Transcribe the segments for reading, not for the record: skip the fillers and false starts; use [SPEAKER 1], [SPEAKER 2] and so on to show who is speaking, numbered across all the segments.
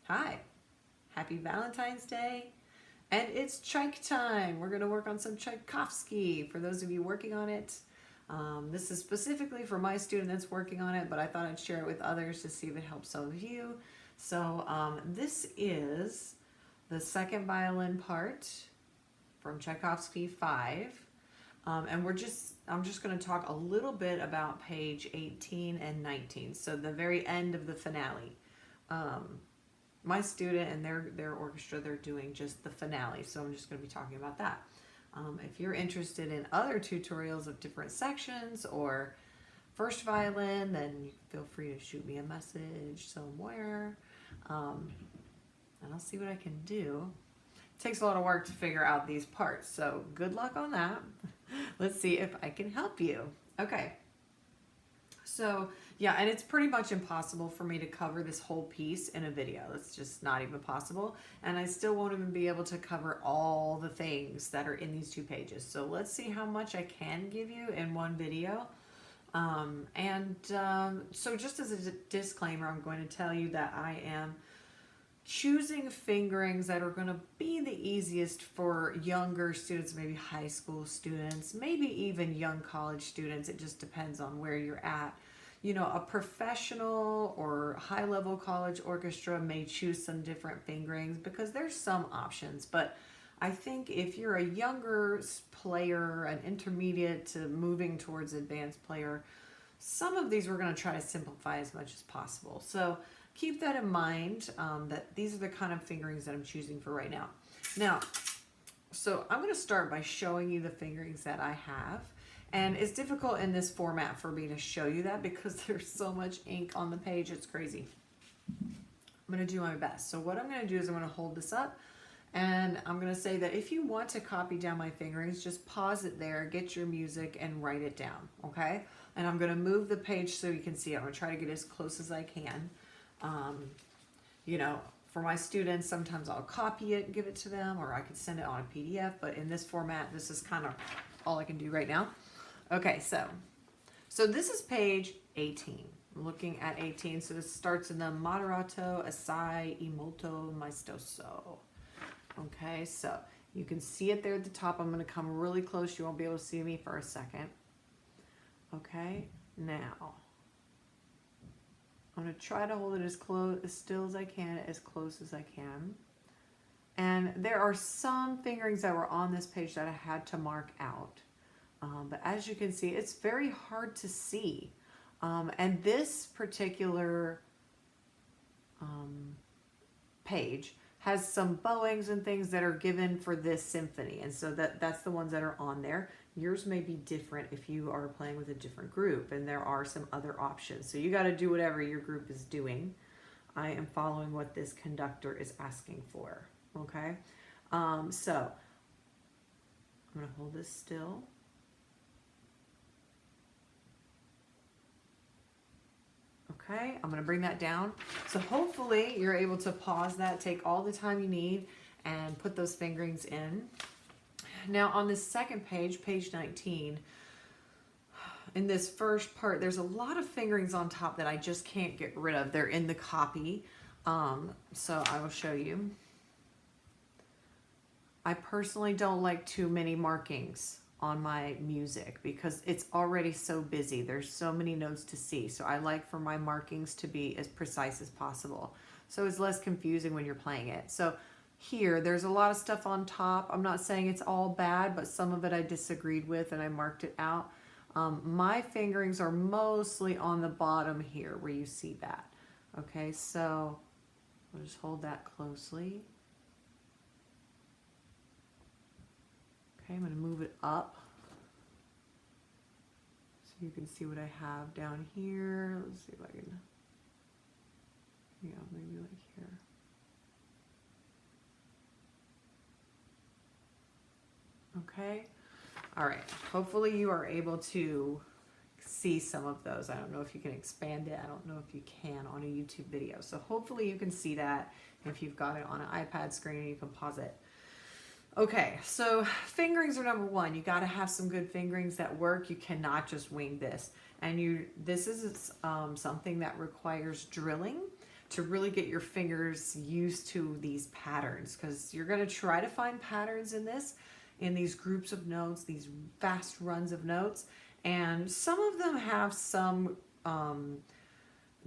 [SPEAKER 1] Hi, happy Valentine's Day. And it's Tchaik time. We're going to work on some Tchaikovsky for those of you working on it. This is specifically for my student that's working on it, but I thought I'd share it with others to see if it helps some of you. So this is the second violin part from Tchaikovsky 5. And I'm just going to talk a little bit about page 18 and 19. So the very end of the finale. My student and their orchestra, they're doing just the finale, so I'm just going to be talking about that. If you're interested in other tutorials of different sections or first violin, then feel free to shoot me a message somewhere, and I'll see what I can do. It takes a lot of work to figure out these parts, so good luck on that. Let's see if I can help you. Okay. So yeah, and it's pretty much impossible for me to cover this whole piece in a video. It's just not even possible. And I still won't even be able to cover all the things that are in these 2 pages. So let's see how much I can give you in one video. So just as a disclaimer, I'm going to tell you that I am choosing fingerings that are going to be the easiest for younger students, maybe high school students, maybe even young college students. It just depends on where you're at. You know, a professional or high-level college orchestra may choose some different fingerings because there's some options. But I think if you're a younger player, an intermediate to moving towards advanced player, some of these we're going to try to simplify as much as possible. So keep that in mind, that these are the kind of fingerings that I'm choosing for right now. Now, so I'm going to start by showing you the fingerings that I have. And it's difficult in this format for me to show you that because there's so much ink on the page, it's crazy. I'm going to do my best. So what I'm going to do is I'm going to hold this up and I'm going to say that if you want to copy down my fingerings, just pause it there, get your music and write it down, okay? And I'm going to move the page so you can see it. I'm going to try to get as close as I can. You know, for my students, sometimes I'll copy it and give it to them, or I could send it on a PDF, but in this format, this is kind of all I can do right now. Okay, so this is page 18. I'm looking at 18, so this starts in the moderato, assai, e molto maestoso. Okay, so you can see it there at the top. I'm going to come really close. You won't be able to see me for a second. Okay, now I'm going to try to hold it as still as I can, as close as I can. And there are some fingerings that were on this page that I had to mark out. But as you can see, it's very hard to see. And this particular page has some bowings and things that are given for this symphony. And so that's the ones that are on there. Yours may be different if you are playing with a different group, and there are some other options. So you got to do whatever your group is doing. I am following what this conductor is asking for. Okay? So I'm going to hold this still. Okay, I'm going to bring that down. So hopefully you're able to pause that, take all the time you need, and put those fingerings in. Now on this second page, page 19, in this first part, there's a lot of fingerings on top that I just can't get rid of. They're in the copy, so I will show you. I personally don't like too many markings on my music because it's already so busy. There's so many notes to see. So I like for my markings to be as precise as possible. So it's less confusing when you're playing it. So here, there's a lot of stuff on top. I'm not saying it's all bad, but some of it I disagreed with and I marked it out. My fingerings are mostly on the bottom here where you see that. Okay, so I'll just hold that closely. Okay, I'm going to move it up so you can see what I have down here. Let's see if I can, yeah, maybe like here. Okay, all right, hopefully you are able to see some of those. I don't know if you can expand it. I don't know if you can on a YouTube video. So hopefully you can see that. If you've got it on an iPad screen, you can pause it. Okay, so fingerings are number one. You got to have some good fingerings that work. You cannot just wing this. And this is something that requires drilling. to really get your fingers used to these patterns, because you're going to try to find patterns in these groups of notes, these fast runs of notes. And some of them have some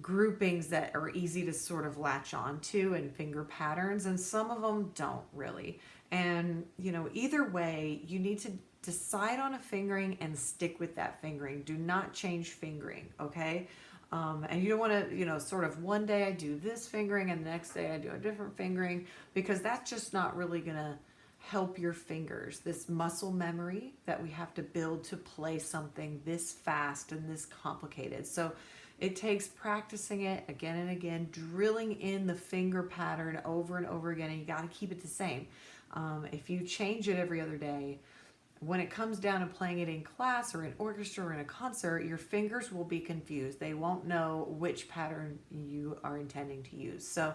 [SPEAKER 1] groupings that are easy to sort of latch onto and finger patterns, and some of them don't really. And either way, you need to decide on a fingering and stick with that fingering. Do not change fingering, okay? And you don't want to, sort of one day I do this fingering and the next day I do a different fingering, because that's just not really going to help your fingers. This muscle memory that we have to build to play something this fast and this complicated. So it takes practicing it again and again, drilling in the finger pattern over and over again, and you got to keep it the same. If you change it every other day, when it comes down to playing it in class or in orchestra or in a concert, your fingers will be confused. They won't know which pattern you are intending to use. So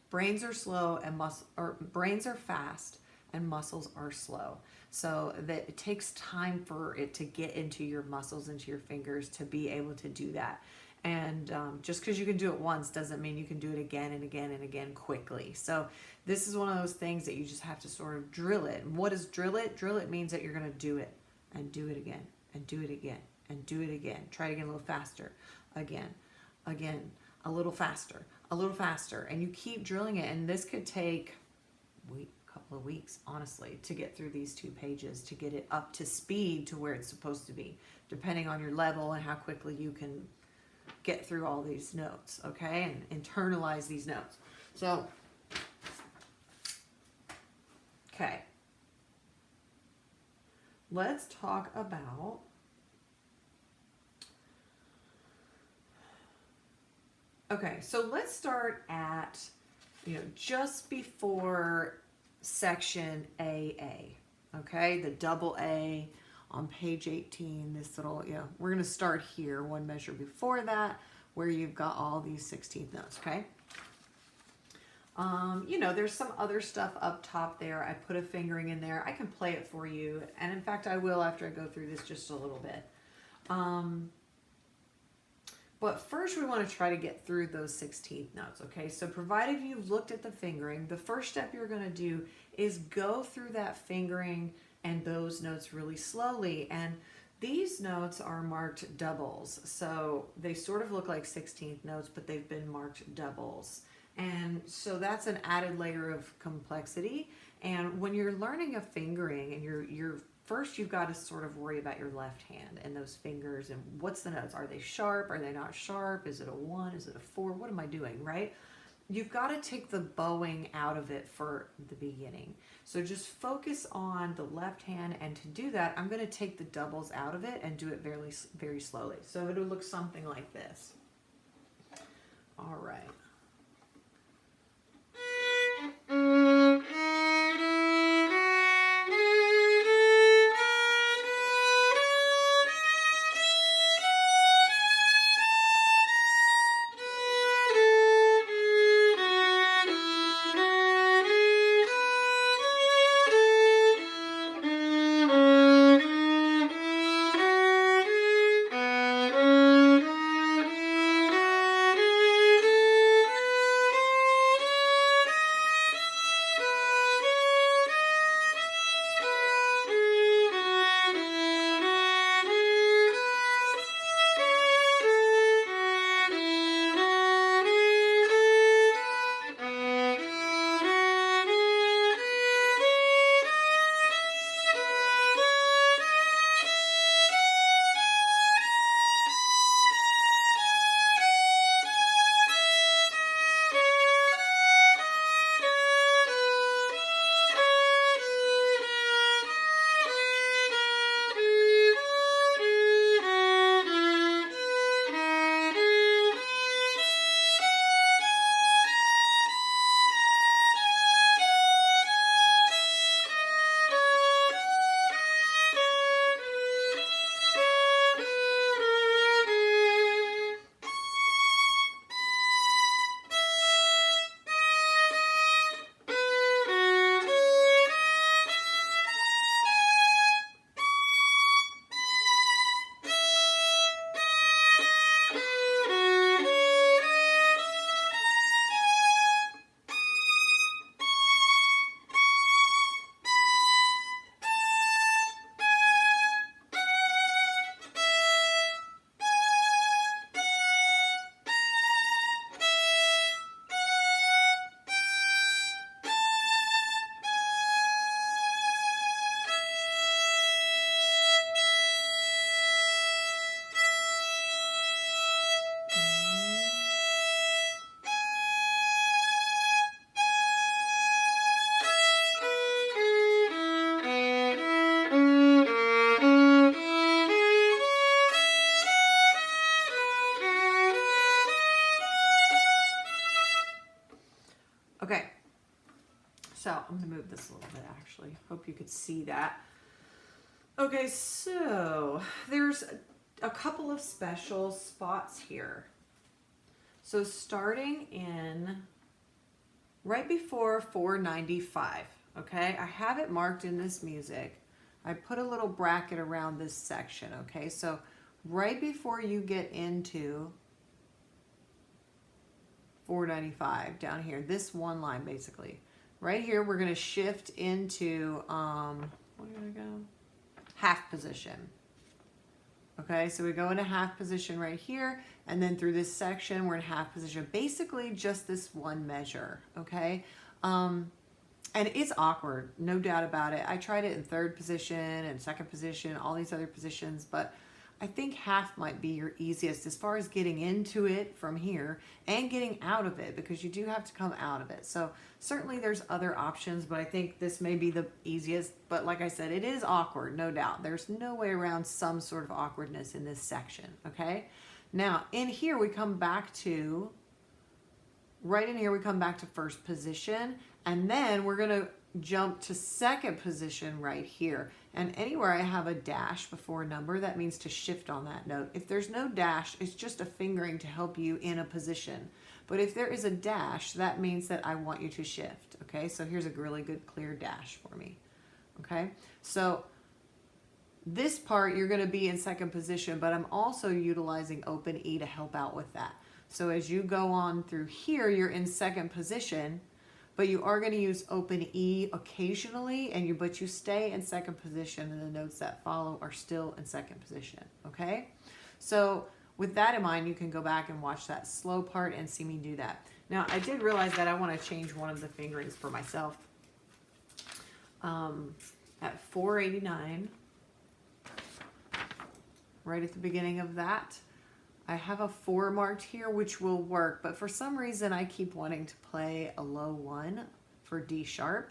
[SPEAKER 1] brains are slow and brains are fast and muscles are slow. So that it takes time for it to get into your muscles, into your fingers, to be able to do that. And just because you can do it once doesn't mean you can do it again and again and again quickly. So this is one of those things that you just have to sort of drill it. And what is drill it? Drill it means that you're going to do it and do it again and do it again and do it again. Try it again a little faster. Again, a little faster, a little faster. And you keep drilling it. And this could take a couple of weeks, honestly, to get through these 2 pages, to get it up to speed to where it's supposed to be, depending on your level and how quickly you can get through all these notes, okay, and internalize these notes. So, okay, let's talk about so let's start at just before section AA, okay, the double A on page 18, this little, we're going to start here, one measure before that, where you've got all these 16th notes, okay? There's some other stuff up top there. I put a fingering in there. I can play it for you, and in fact, I will after I go through this just a little bit. But first, we want to try to get through those 16th notes, okay? So provided you've looked at the fingering, the first step you're going to do is go through that fingering and those notes really slowly. And these notes are marked doubles. So they sort of look like 16th notes, but they've been marked doubles. And so that's an added layer of complexity. And when you're learning a fingering and you're first, you've got to sort of worry about your left hand and those fingers and what's the notes? Are they sharp? Are they not sharp? Is it a 1? Is it a 4? What am I doing, right? You've got to take the bowing out of it for the beginning. So just focus on the left hand, and to do that, I'm going to take the doubles out of it and do it very, very slowly. So it'll look something like this. All right. Okay, so I'm gonna move this a little bit actually. Hope you could see that. Okay, so there's a couple of special spots here. So starting in right before 495, okay? I have it marked in this music. I put a little bracket around this section, okay? So right before you get into 495 down here, this one line basically. Right here, we're gonna shift into, where did I go? Half position. Okay, so we go into half position right here, and then through this section, we're in half position. Basically just this one measure, okay? And it's awkward, no doubt about it. I tried it in third position and second position, all these other positions, but I think half might be your easiest as far as getting into it from here and getting out of it, because you do have to come out of it. So certainly there's other options, but I think this may be the easiest. But like I said, it is awkward, no doubt. There's no way around some sort of awkwardness in this section, okay? Now, in here we come back to, right in here we come back to first position, and then we're gonna jump to second position right here. And anywhere I have a dash before a number, that means to shift on that note. If there's no dash, it's just a fingering to help you in a position. But if there is a dash, that means that I want you to shift, okay? So here's a really good clear dash for me, okay? So this part, you're gonna be in second position, but I'm also utilizing open E to help out with that. So as you go on through here, you're in second position, but you are going to use open E occasionally, and but you stay in second position, and the notes that follow are still in second position, okay? So with that in mind, you can go back and watch that slow part and see me do that. Now, I did realize that I want to change one of the fingerings for myself. At 489, right at the beginning of that, I have a 4 marked here, which will work, but for some reason I keep wanting to play a low 1 for D sharp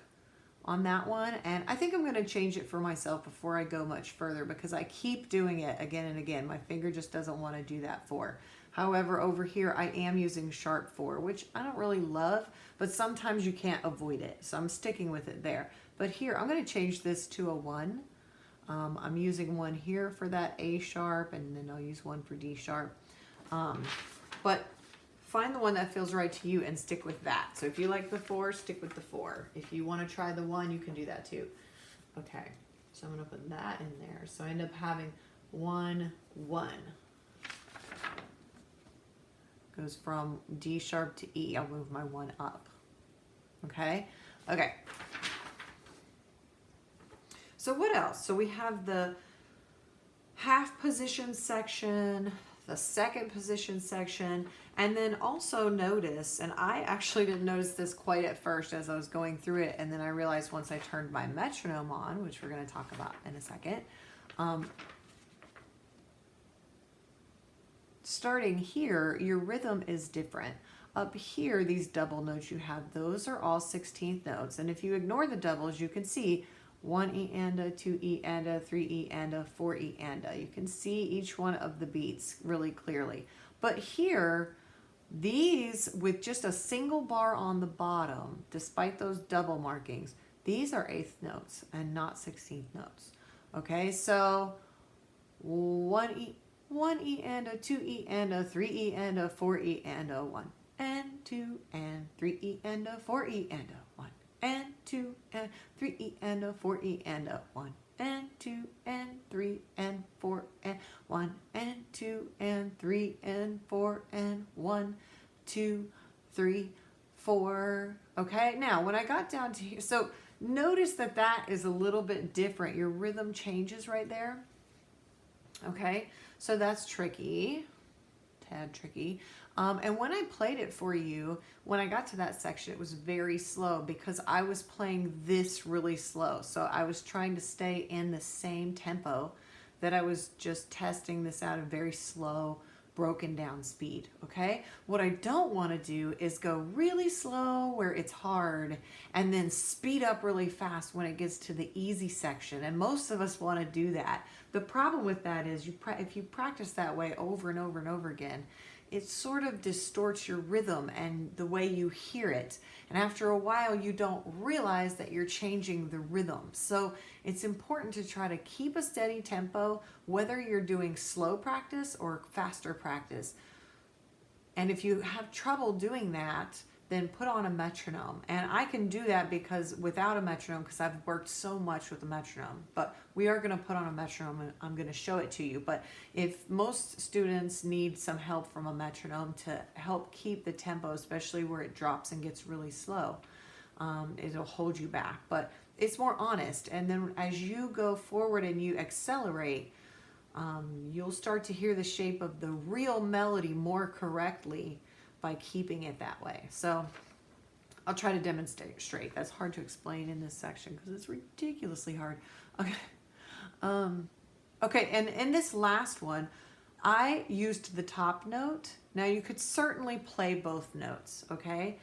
[SPEAKER 1] on that one, and I think I'm going to change it for myself before I go much further, because I keep doing it again and again. My finger just doesn't want to do that 4. However, over here I am using sharp 4, which I don't really love, but sometimes you can't avoid it, so I'm sticking with it there. But here I'm going to change this to a 1. I'm using 1 here for that A sharp, and then I'll use 1 for D sharp. But find the one that feels right to you and stick with that. So if you like the 4, stick with the 4. If you want to try the 1, you can do that too. Okay, so I'm going to put that in there. So I end up having 1, 1. Goes from D sharp to E. I'll move my 1 up. Okay? Okay. So what else? So we have the half position section, the second position section, and then also notice, and I actually didn't notice this quite at first as I was going through it, and then I realized once I turned my metronome on, which we're going to talk about in a second, starting here, your rhythm is different. Up here, these double notes you have, those are all 16th notes, and if you ignore the doubles, you can see 1 E and a, 2 E and a, 3 E and a, 4 E and a. You can see each one of the beats really clearly. But here, these with just a single bar on the bottom, despite those double markings, these are 8th notes and not 16th notes. Okay, so 1 E and a, 2 E and a, 3 E and a, 4 E and a, 1 and 2 and 3 E and a, 4 E and a, 1 and 2 and 3 E and a, 4 E and a, 1 and 2 and 3 and 4 and 1 and 2 and 3 and 4 and 1, 2, 3, 4. Okay, now when I got down to here, so notice that that is a little bit different. Your rhythm changes right there. Okay, so that's tricky, tad tricky. And when I played it for you, when I got to that section, it was very slow because I was playing this really slow. So I was trying to stay in the same tempo that I was just testing this out at very slow, broken down speed, okay? What I don't want to do is go really slow where it's hard and then speed up really fast when it gets to the easy section. And most of us want to do that. The problem with that is if you practice that way over and over and over again, it sort of distorts your rhythm and the way you hear it. And after a while, you don't realize that you're changing the rhythm. So it's important to try to keep a steady tempo, whether you're doing slow practice or faster practice. And if you have trouble doing that, then put on a metronome. And I can do that because without a metronome, because I've worked so much with a metronome, but we are going to put on a metronome and I'm going to show it to you. But if most students need some help from a metronome to help keep the tempo, especially where it drops and gets really slow, it'll hold you back. But it's more honest. And then as you go forward and you accelerate, you'll start to hear the shape of the real melody more correctly by keeping it that way. So I'll try to demonstrate. That's hard to explain in this section because it's ridiculously hard. Okay. Okay, and in this last one, I used the top note. Now you could certainly play both notes, okay?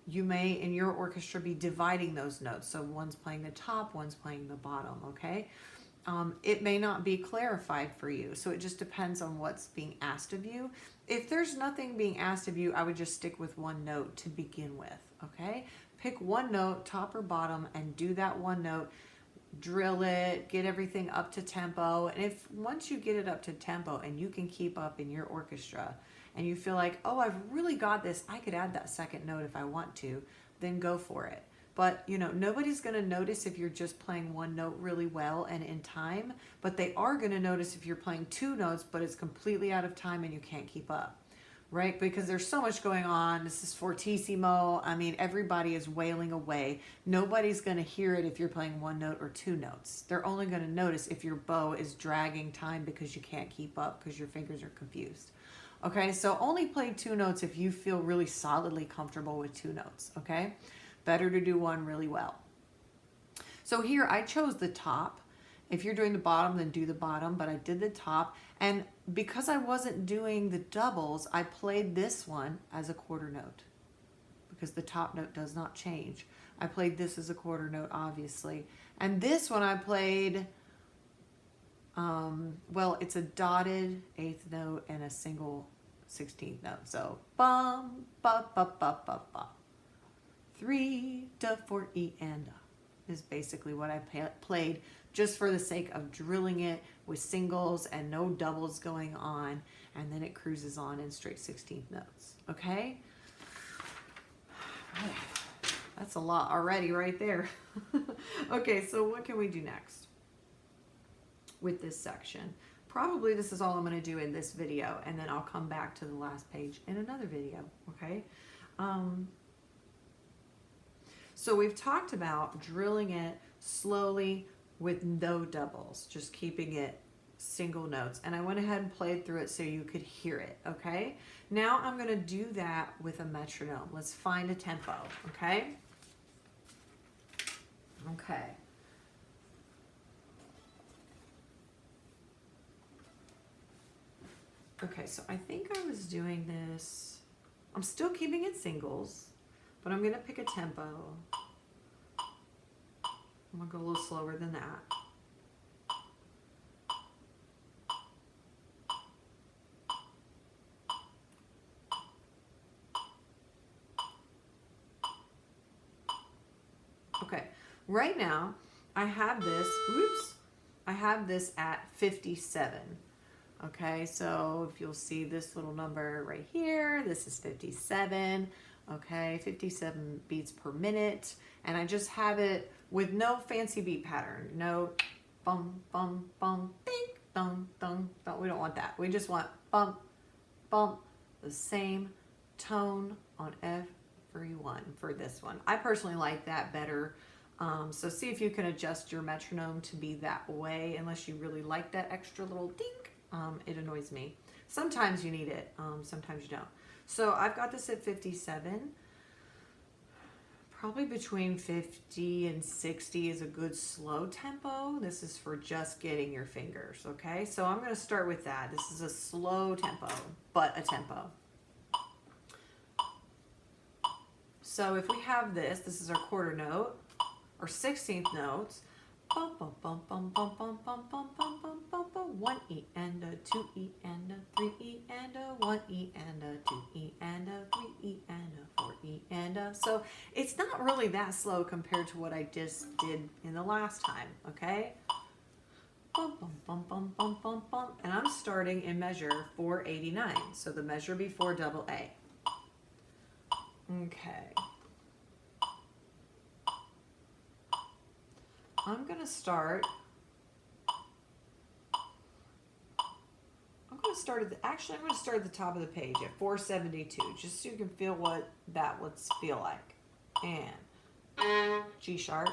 [SPEAKER 1] You may, in your orchestra, be dividing those notes. So one's playing the top, one's playing the bottom, okay? It may not be clarified for you, so it just depends on what's being asked of you. If there's nothing being asked of you, I would just stick with one note to begin with, okay? Pick one note, top or bottom, and do that one note. Drill it, get everything up to tempo, and if once you get it up to tempo and you can keep up in your orchestra, and you feel like, oh, I've really got this, I could add that second note if I want to, then go for it. But, you know, nobody's going to notice if you're just playing one note really well and in time, but they are going to notice if you're playing two notes, but it's completely out of time and you can't keep up, right? Because there's so much going on. This is fortissimo. I mean, everybody is wailing away. Nobody's going to hear it if you're playing one note or two notes. They're only going to notice if your bow is dragging time because you can't keep up because your fingers are confused. Okay, so only play two notes if you feel really solidly comfortable with two notes, okay? Better to do one really well. So here I chose the top. If you're doing the bottom, then do the bottom, but I did the top. And because I wasn't doing the doubles, I played this one as a quarter note because the top note does not change. I played this as a quarter note, obviously. And this one I played, well, it's a dotted eighth note and a single 16th note. So, bum, ba, ba, ba, ba, ba. 3 to 4 E and is basically what I played just for the sake of drilling it with singles and no doubles going on, and then it cruises on in straight 16th notes. Okay, that's a lot already right there. Okay, so what can we do next with this section? Probably this is all I'm going to do in this video, and then I'll come back to the last page in another video. Okay. So we've talked about drilling it slowly with no doubles, just keeping it single notes. And I went ahead and played through it so you could hear it, okay? Now I'm going to do that with a metronome. Let's find a tempo, okay? Okay. Okay, so I think I was doing this. I'm still keeping it singles, but I'm going to pick a tempo. I'm going to go a little slower than that. Okay, right now I have this, I have this at 57. Okay, so if you'll see this little number right here, this is 57. Okay, 57 beats per minute. And I just have it with no fancy beat pattern. No bum, bum, bum, ding, dum, dum, dum. We don't want that. We just want bump, bump, the same tone on everyone for this one. I personally like that better. So see if you can adjust your metronome to be that way, unless you really like that extra little ding. It annoys me. Sometimes you need it, sometimes you don't. So I've got this at 57. Probably between 50 and 60 is a good slow tempo. This is for just getting your fingers, okay? So I'm going to start with that. This is a slow tempo, but a tempo. So if we have this, this is our quarter note, or 16th notes. Bum, bum, bum, bum, bum, bum, bum, bum, bum, bum, bum, bum. 1 E and a 2 E and a 3 E and a 1 E and a 2 E and a 3 E and a 4 E and a. So it's not really that slow compared to what I just did in the last time, okay? Bum, bum, bum, bum, bum, bum, bum. And I'm starting in measure 489, so the measure before double A. Okay. I'm going to start at the, actually I'm going to start at the top of the page at 472, just so you can feel what that would feel like. And G sharp,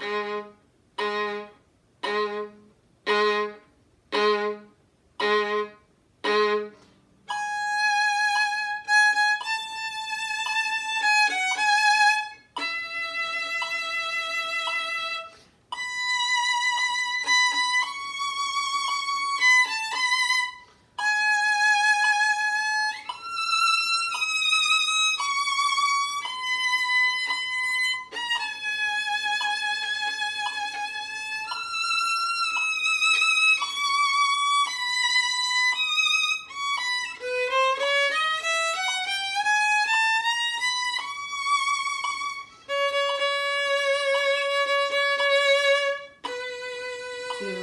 [SPEAKER 1] two,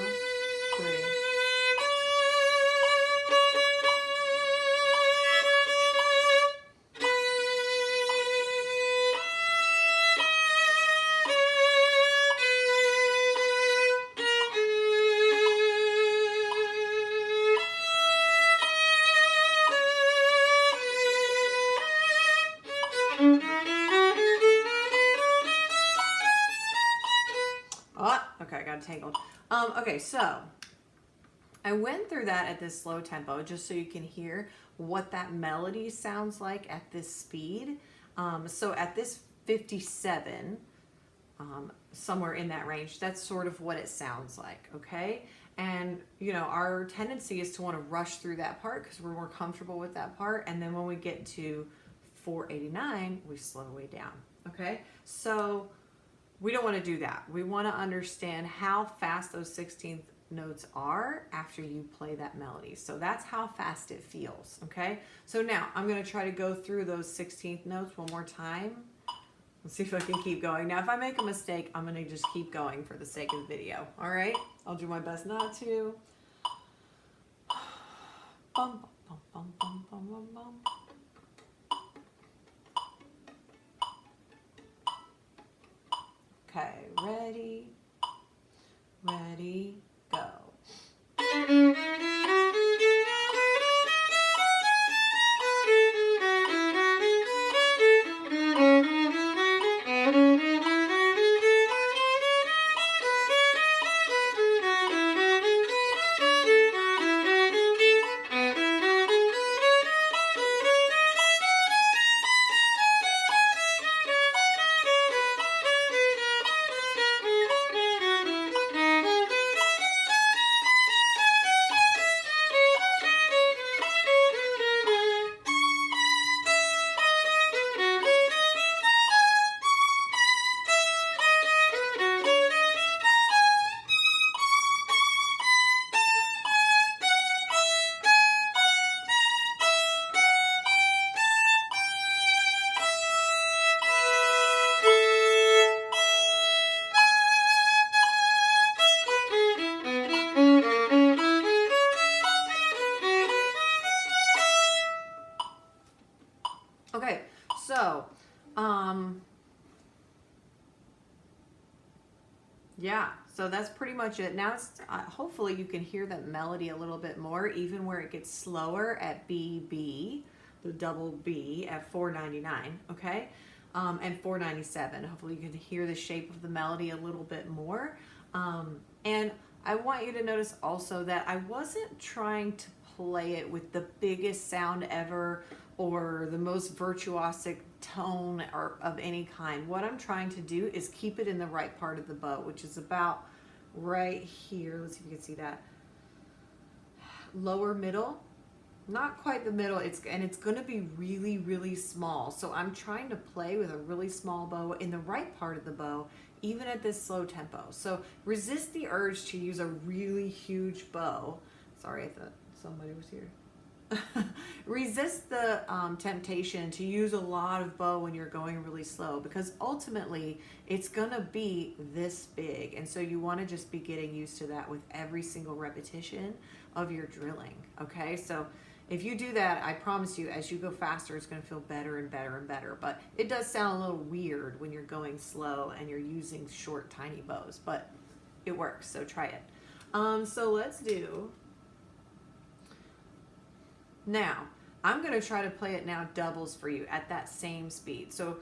[SPEAKER 1] three. Oh, okay, I got it tangled. Okay, so I went through that at this slow tempo just so you can hear what that melody sounds like at this speed. So at this 57, somewhere in that range, that's sort of what it sounds like, okay? And, you know, our tendency is to want to rush through that part because we're more comfortable with that part. And then when we get to 489, we slow way down, okay? So we don't want to do that. We want to understand how fast those 16th notes are after you play that melody. So that's how fast it feels, okay? So now I'm going to try to go through those 16th notes one more time. Let's see if I can keep going. Now, if I make a mistake, I'm going to just keep going for the sake of the video, all right? I'll do my best not to. Bum, bum, bum, bum, bum, bum, bum. Okay, ready, go. Okay, so, yeah, so that's pretty much it. Now, it's, hopefully you can hear that melody a little bit more, even where it gets slower at BB, the double B at 499, okay? And 497. Hopefully you can hear the shape of the melody a little bit more. And I want you to notice also that I wasn't trying to play it with the biggest sound ever or the most virtuosic tone or of any kind. What I'm trying to do is keep it in the right part of the bow, which is about right here. Let's see if you can see that. Lower middle, not quite the middle. It's going to be really, really small. So I'm trying to play with a really small bow in the right part of the bow, even at this slow tempo. So resist the urge to use a really huge bow. Sorry, I thought somebody was here. Resist the temptation to use a lot of bow when you're going really slow, because ultimately it's gonna be this big, and so you want to just be getting used to that with every single repetition of your drilling. Okay, so if you do that, I promise you, as you go faster, it's going to feel better and better and better. But it does sound a little weird when you're going slow and you're using short, tiny bows, but it works, so try it. So let's do. Now, I'm going to try to play it now doubles for you at that same speed. So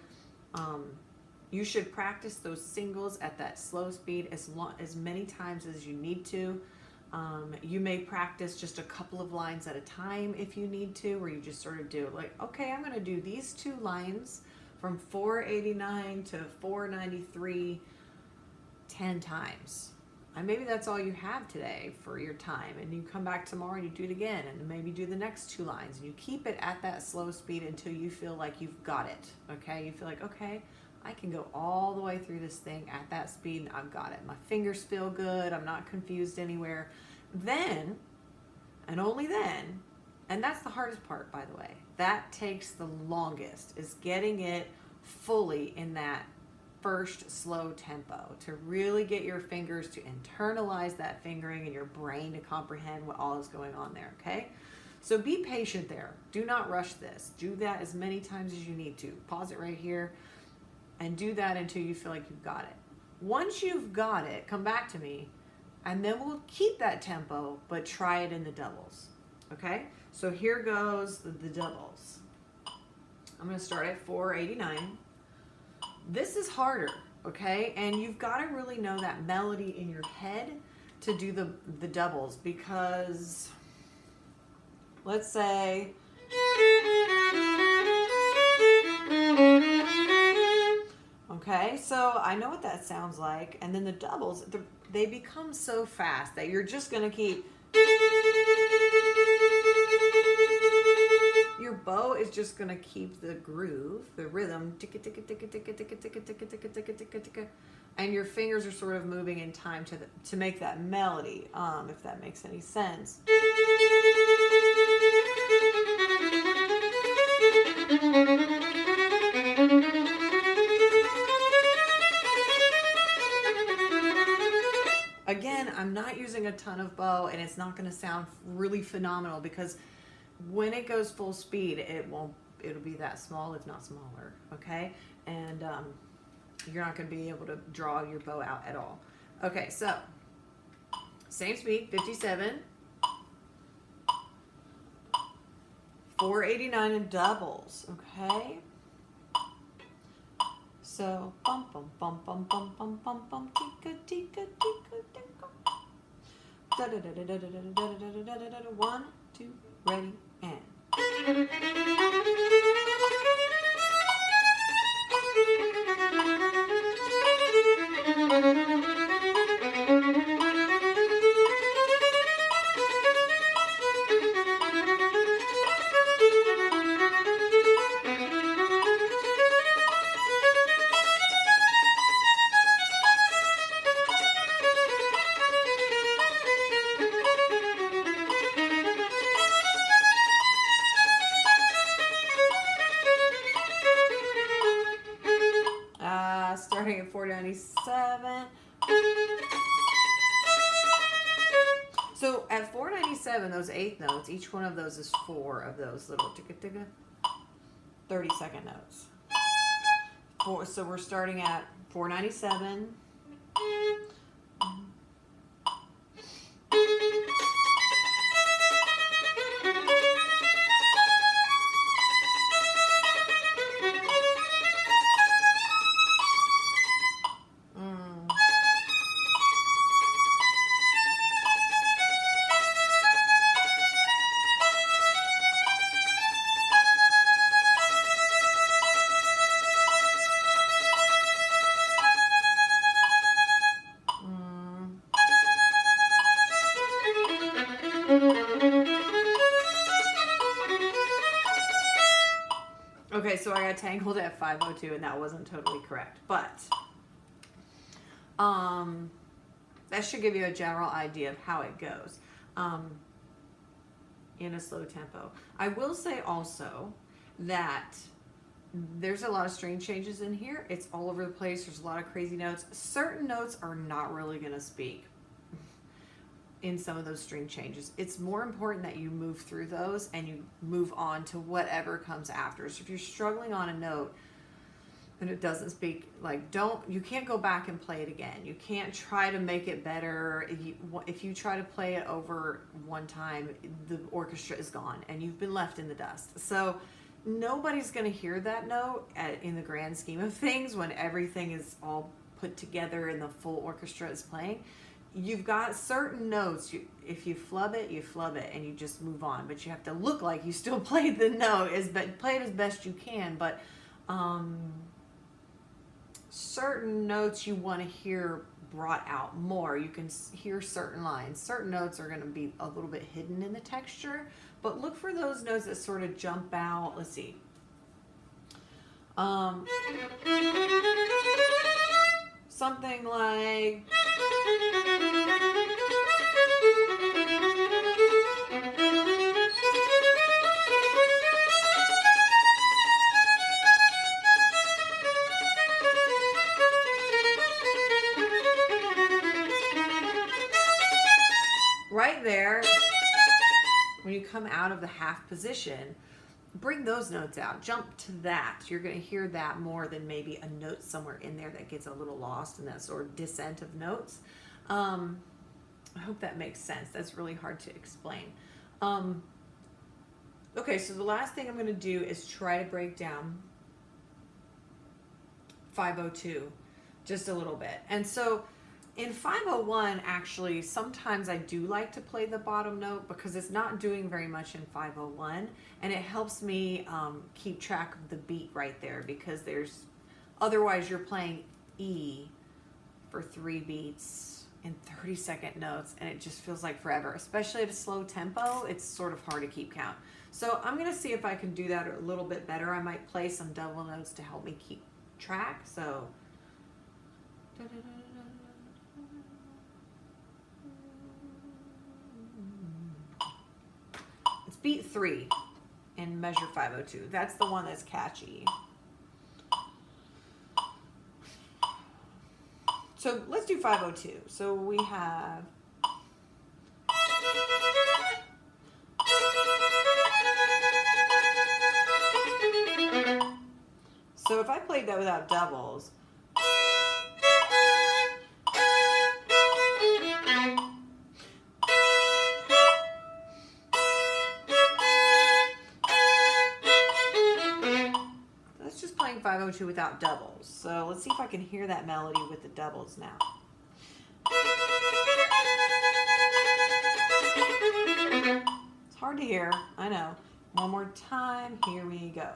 [SPEAKER 1] you should practice those singles at that slow speed as many times as you need to. You may practice just a couple of lines at a time if you need to, where you just sort of do like, okay, I'm going to do these 2 lines from 489 to 493 10 times. And maybe that's all you have today for your time, and you come back tomorrow and you do it again, and maybe do the next 2 lines, and you keep it at that slow speed until you feel like you've got it. Okay, you feel like, okay, I can go all the way through this thing at that speed and I've got it. My fingers feel good, I'm not confused anywhere. Then, and only then, and that's the hardest part, by the way, that takes the longest, is getting it fully in that first slow tempo, to really get your fingers to internalize that fingering and your brain to comprehend what all is going on there. Okay, so be patient there. Do not rush this. Do that as many times as you need to. Pause it right here and do that until you feel like you've got it. Once you've got it, come back to me, and then we'll keep that tempo, but try it in the doubles. Okay, so here goes the doubles. I'm going to start at 489. This is harder, okay? And you've got to really know that melody in your head to do the doubles, because let's say, okay, so I know what that sounds like, and then the doubles, they become so fast that you're just going to keep, your bow is just going to keep the groove, the rhythm, and your fingers are sort of moving in time to make that melody, if that makes any sense. Again, I'm not using a ton of bow, and it's not going to sound really phenomenal, because when it goes full speed, it'll be that small, if not smaller, okay? And you're not going to be able to draw your bow out at all. Okay, so same speed, 57, 489 in doubles, okay? So bum bum bum bum bum bum bum bum tika tika tika tika. Da da da da da da da da da da da. 1, 2, ready, and. Starting at 497. So at 497, those 8th notes, each one of those is 4 of those little 30-second notes. So we're starting at 497. Okay, so I got tangled at 502, and that wasn't totally correct. But That should give you a general idea of how it goes in a slow tempo. I will say also that there's a lot of string changes in here. It's all over the place. There's a lot of crazy notes. Certain notes are not really going to speak in some of those string changes. It's more important that you move through those and you move on to whatever comes after. So if you're struggling on a note and it doesn't speak, like, you can't go back and play it again. You can't try to make it better. If you try to play it over one time, the orchestra is gone and you've been left in the dust. So nobody's going to hear that note in the grand scheme of things when everything is all put together and the full orchestra is playing. You've got certain notes. If you flub it, you flub it, and you just move on. But you have to look like you still played the note, play it as best you can. But certain notes you want to hear brought out more. You can hear certain lines. Certain notes are going to be a little bit hidden in the texture, but look for those notes that sort of jump out. Let's see. Something like right there, when you come out of the half position, bring those notes out. Jump to that. You're going to hear that more than maybe a note somewhere in there that gets a little lost in that sort of descent of notes. I hope that makes sense. That's really hard to explain. Okay, so the last thing I'm going to do is try to break down 502 just a little bit. And so in 501, actually, sometimes I do like to play the bottom note because it's not doing very much in 501, and it helps me keep track of the beat right there, because otherwise you're playing E for 3 beats in 30-second notes, and it just feels like forever, especially at a slow tempo. It's sort of hard to keep count. So I'm going to see if I can do that a little bit better. I might play some double notes to help me keep track. So it's beat 3 in measure 502. That's the one that's catchy. So let's do 502. So we have so if I played that without doubles, that's just playing 502 without doubles. So let's see if I can hear that melody with the doubles now. It's hard to hear, I know. One more time, here we go.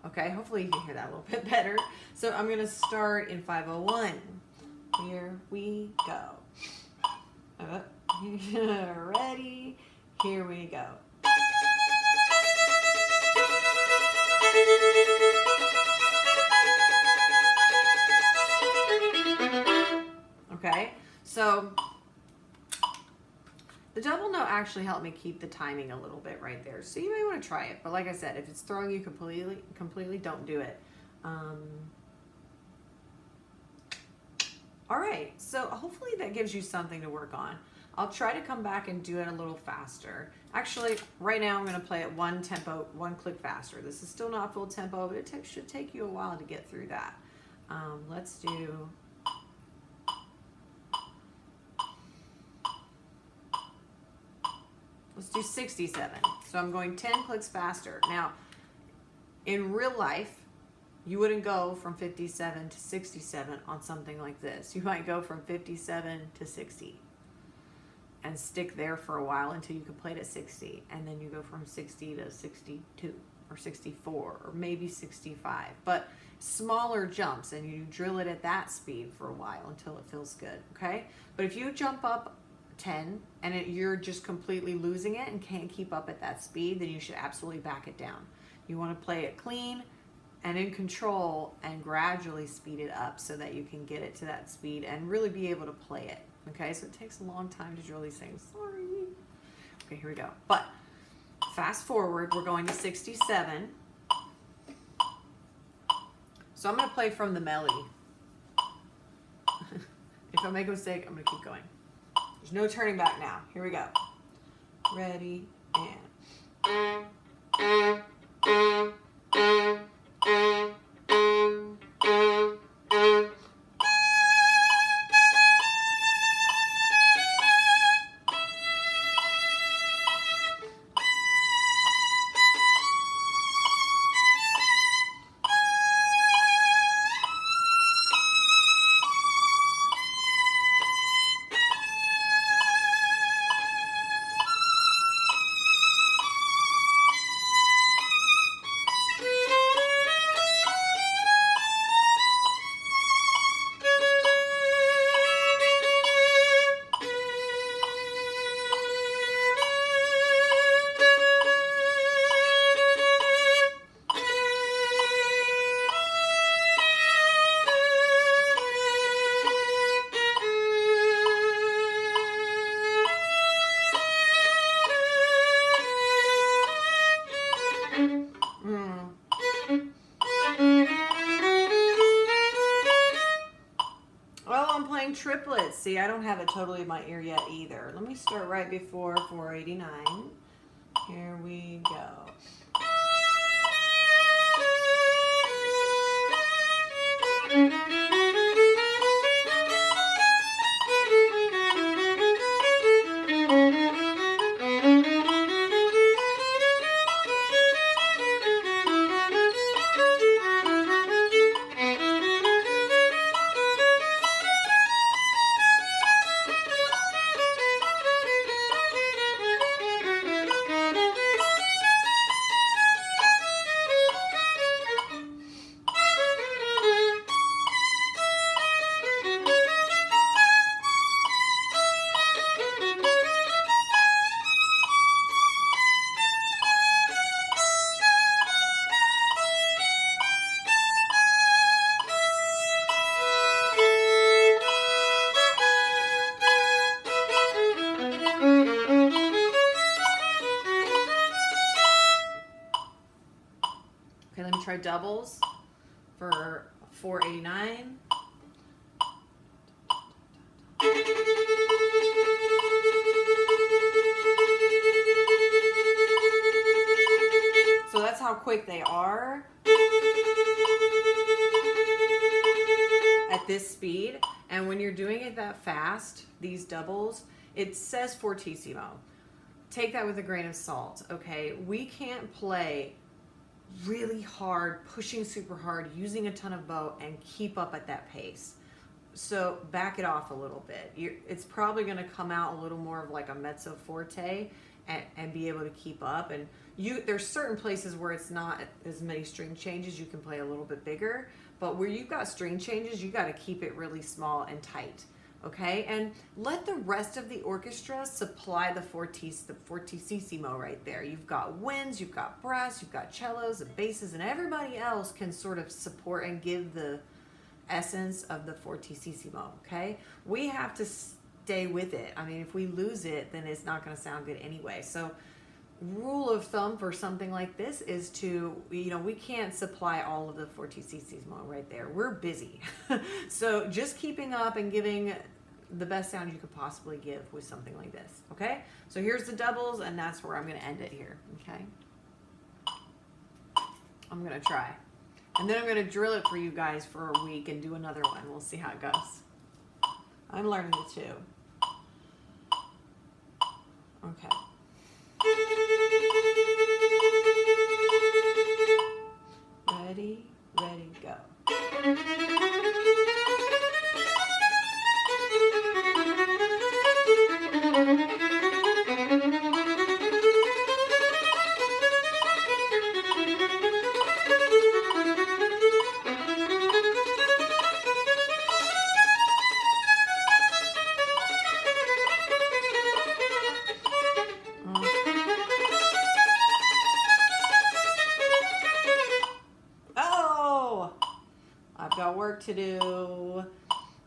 [SPEAKER 1] Okay, hopefully you can hear that a little bit better. So I'm going to start in 501. Here we go. Ready? Here we go. Okay, so the double note actually helped me keep the timing a little bit right there. So you may want to try it, but like I said, if it's throwing you completely, don't do it. All right, so hopefully that gives you something to work on. I'll try to come back and do it a little faster. Actually, right now I'm going to play it one tempo, one click faster. This is still not full tempo, but it should take you a while to get through that. Let's do... Let's do 67. So I'm going 10 clicks faster. Now, in real life, you wouldn't go from 57 to 67 on something like this. You might go from 57 to 60 and stick there for a while until you can play it at 60. And then you go from 60 to 62 or 64 or maybe 65. But smaller jumps, and you drill it at that speed for a while until it feels good, okay? But if you jump up 10 and you're just completely losing it and can't keep up at that speed, then you should absolutely back it down. You want to play it clean, and in control and gradually speed it up so that you can get it to that speed and really be able to play it. Okay, so it takes a long time to draw these things. Sorry. Okay, here we go. But fast forward, we're going to 67. So I'm going to play from the melody. If I make a mistake, I'm going to keep going. There's no turning back now. Here we go. Ready, and... triplets. See, I don't have it totally in my ear yet either. Let me start right before 489. Here we go. Okay, let me try doubles for 489. So that's how quick they are at this speed. And when you're doing it that fast, these doubles, it says fortissimo. Take that with a grain of salt, okay? We can't play really hard, pushing super hard, using a ton of bow, and keep up at that pace. So back it off a little bit. It's probably going to come out a little more of like a mezzo forte and be able to keep up. And there's certain places where it's not as many string changes, you can play a little bit bigger, but where you've got string changes, you got to keep it really small and tight. Okay, and let the rest of the orchestra supply the fortissimo right there. You've got winds, you've got brass, you've got cellos and basses, and everybody else can sort of support and give the essence of the fortissimo, okay? We have to stay with it. I mean, if we lose it, then it's not going to sound good anyway. So rule of thumb for something like this is to, we can't supply all of the fortissimo right there. We're busy. So just keeping up and giving the best sound you could possibly give with something like this, okay? So here's the doubles, and that's where I'm going to end it here, okay? I'm going to try. And then I'm going to drill it for you guys for a week and do another one. We'll see how it goes. I'm learning it too. Okay. Ready, go. work to do.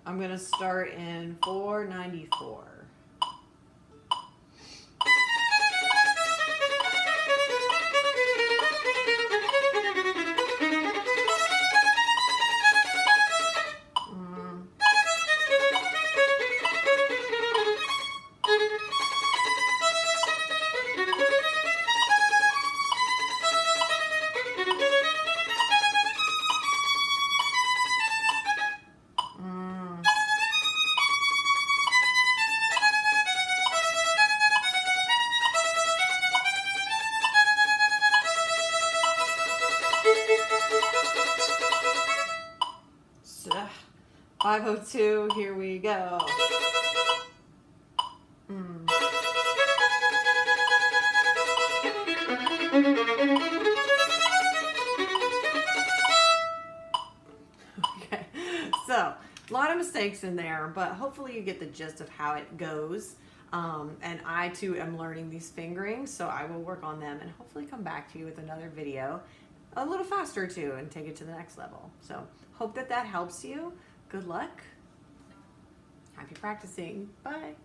[SPEAKER 1] I'm going to start in 494. So, 502, here we go. Okay, so a lot of mistakes in there, but hopefully you get the gist of how it goes. And I too am learning these fingerings, so I will work on them and hopefully come back to you with another video a little faster too and take it to the next level. So hope that helps you. Good luck. Happy practicing. Bye.